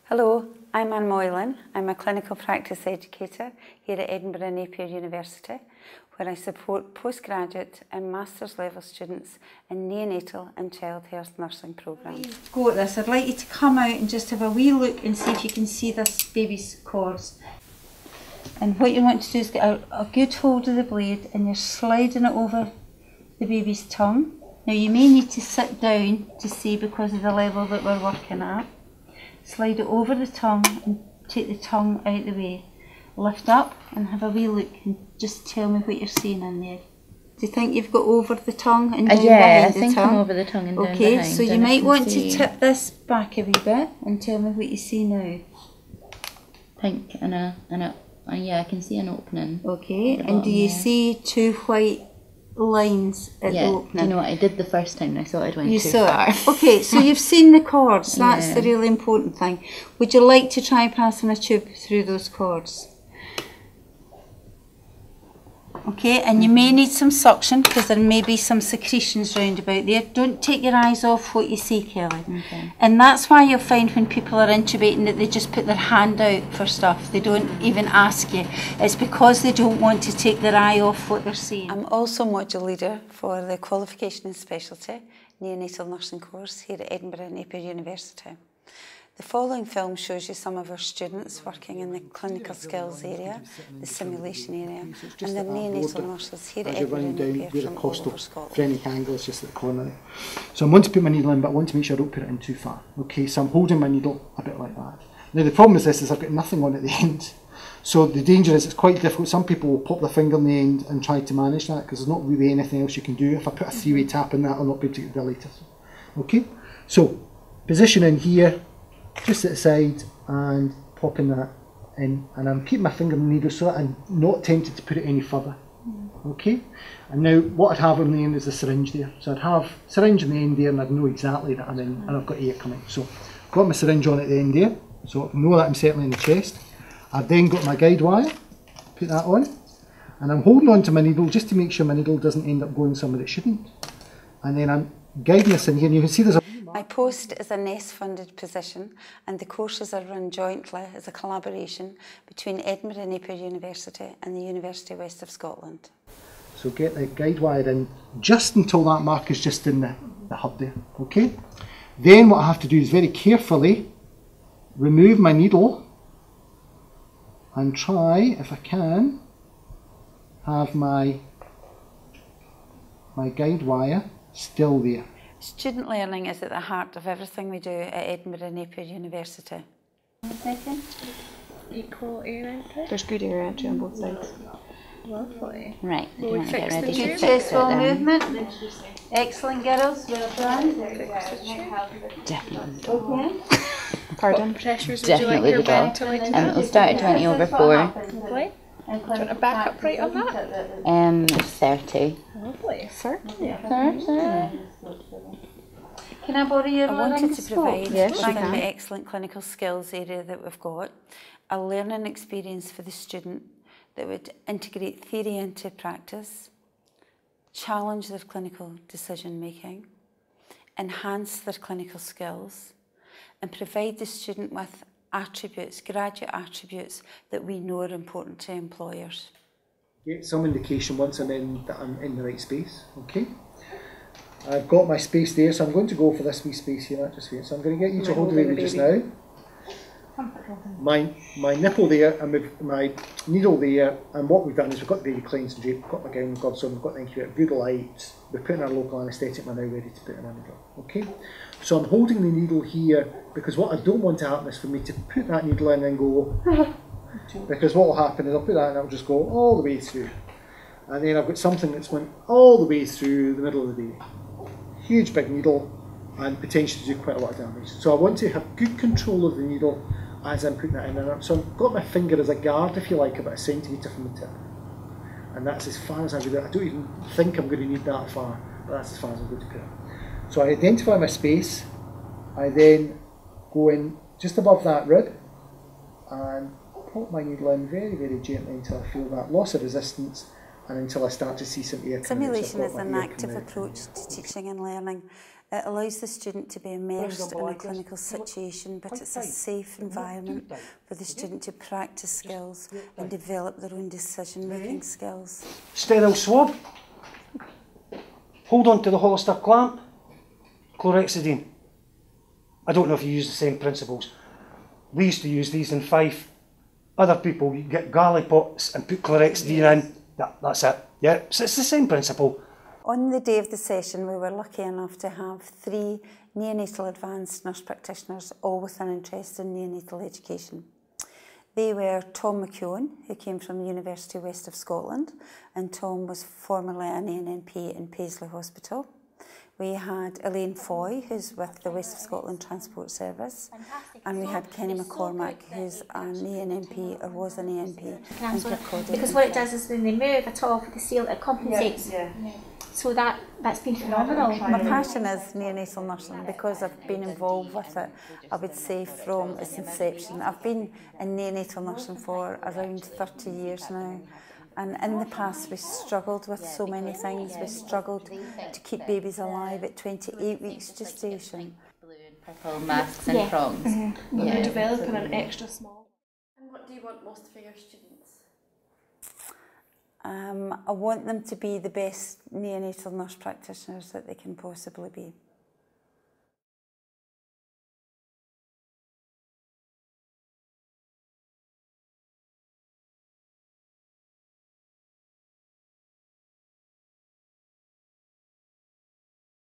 Hello, I'm Anne Moylan. I'm a clinical practice educator here at Edinburgh Napier University, where I support postgraduate and master's level students in neonatal and child health nursing programmes. Go at this. I'd like you to come out and just have a wee look and see if you can see this baby's cords. And what you want to do is get a good hold of the blade and you're sliding it over the baby's tongue. Now you may need to sit down to see because of the level that we're working at. Slide it over the tongue and take the tongue out the way. Lift up and have a wee look and just tell me what you're seeing in there. Do you think you've got over the tongue and down behind the tongue? Yeah, I think I'm over the tongue and down behind. Okay, so you might want to tip this back a wee bit and tell me what you see now. Pink and yeah, I can see an opening. Okay, and do you see two white lines at the opening? Do you know what I did the first time? I thought I'd went too far. Okay, so you've seen the cords. That's the really important thing. Would you like to try passing a tube through those cords? Okay, and you may need some suction because there may be some secretions round about there. Don't take your eyes off what you see, Kelly. Okay. And that's why you'll find when people are intubating that they just put their hand out for stuff. They don't even ask you. It's because they don't want to take their eye off what they're seeing. I'm also module leader for the Qualification and Specialty Neonatal Nursing course here at Edinburgh Napier University. The following film shows you some of our students working in the clinical skills area, the simulation area, and the neonatal nurses here at Edinburgh Napier from all over Scotland. Phrenic angle is just at the corner. So I'm going to put my needle in, but I want to make sure I don't put it in too far. Okay, so I'm holding my needle a bit like that. Now the problem is this, is I've got nothing on at the end. So the danger is it's quite difficult. Some people will pop their finger in the end and try to manage that because there's not really anything else you can do. If I put a three-way tap in that, I'll not be able to get the dilator. Okay, so position in here, just at the side and popping that in, and I'm keeping my finger on the needle so that I'm not tempted to put it any further. Okay, and now what I'd have on the end is a syringe there. So I'd have syringe on the end there and I'd know exactly that I'm in and I've got air coming. So I've got my syringe on at the end there, so I know that I'm settling in the chest. I've then got my guide wire, put that on, and I'm holding on to my needle just to make sure my needle doesn't end up going somewhere it shouldn't. And then I'm guiding this in here, and you can see there's a... My post is a NEST-funded position and the courses are run jointly as a collaboration between Edinburgh Napier University and the University West of Scotland. So get the guide wire in just until that mark is just in the hub there, okay? Then what I have to do is very carefully remove my needle and try, if I can, have my guide wire still there. Student learning is at the heart of everything we do at Edinburgh Napier University. Equal air entry? There's good air entry on both sides. Lovely. Right, Will we fix the Good tube? chest wall movement. Excellent, girls. Well done. Definitely. Okay. Pardon? Pressures, would you like Definitely your the goal. ventilator? It'll start at 20 over 4. Lovely. Do you want a backup rate on that? 30. Lovely. 30? 30. Can I borrow your I wanted to provide Yes, within you can. the excellent clinical skills area that we've got a learning experience for the student that would integrate theory into practice, challenge their clinical decision making, enhance their clinical skills, and provide the student with attributes, graduate attributes that we know are important to employers. Get some indication once I'm in that I'm in the right space, okay? I've got my space there, so I'm going to go for this wee space here, just here. So I'm going to get you to hold the baby just now. My nipple there and my needle there, and what we've done is we've got the baby cleansed and draped, we've got my gown, God, so we've got the incubator, good light, we're putting our local anaesthetic, we're now ready to put in our needle, okay? So I'm holding the needle here because what I don't want to happen is for me to put that needle in and go, because what will happen is I'll put that in and it'll just go all the way through. And then I've got something that's went all the way through the middle of the baby. Huge big needle and potentially do quite a lot of damage. So I want to have good control of the needle as I'm putting that in. And so I've got my finger as a guard, if you like, about a centimetre from the tip. And that's as far as I'm going to go. I don't even think I'm going to need that far, but that's as far as I'm going to put it. So I identify my space, I then go in just above that rib and pop my needle in very, very gently until I feel that loss of resistance and until I start to see some air coming out. Simulation is an active approach to teaching and learning It allows the student to be immersed in a clinical situation, but it's a safe environment for the student to practice skills and develop their own decision-making skills. Sterile swab. Hold on to the Hollister clamp. Chlorhexidine. I don't know if you use the same principles. We used to use these in Fife. Other people, you get gallipots and put chlorhexidine in. That's it. Yeah, so it's the same principle. On the day of the session, we were lucky enough to have 3 neonatal advanced nurse practitioners, all with an interest in neonatal education. They were Tom McKeown, who came from the University West of Scotland, and Tom was formerly an ANNP in Paisley Hospital. We had Elaine Foy, who's with the West of Scotland Transport Service, and we had Kenny McCormack, who's an ANNP or was an ANP. Because what it does is when they move at all for the seal, it compensates. So that's been phenomenal. My passion is neonatal nursing because I've been involved with it, I would say, from its inception. I've been in neonatal nursing for around 30 years now. And in the past we struggled with so many things. We struggled to keep babies alive at 28 weeks gestation. Blue and purple masks and prongs. Mm-hmm. You're developing an extra small. And what do you want most for your students? I want them to be the best neonatal nurse practitioners that they can possibly be.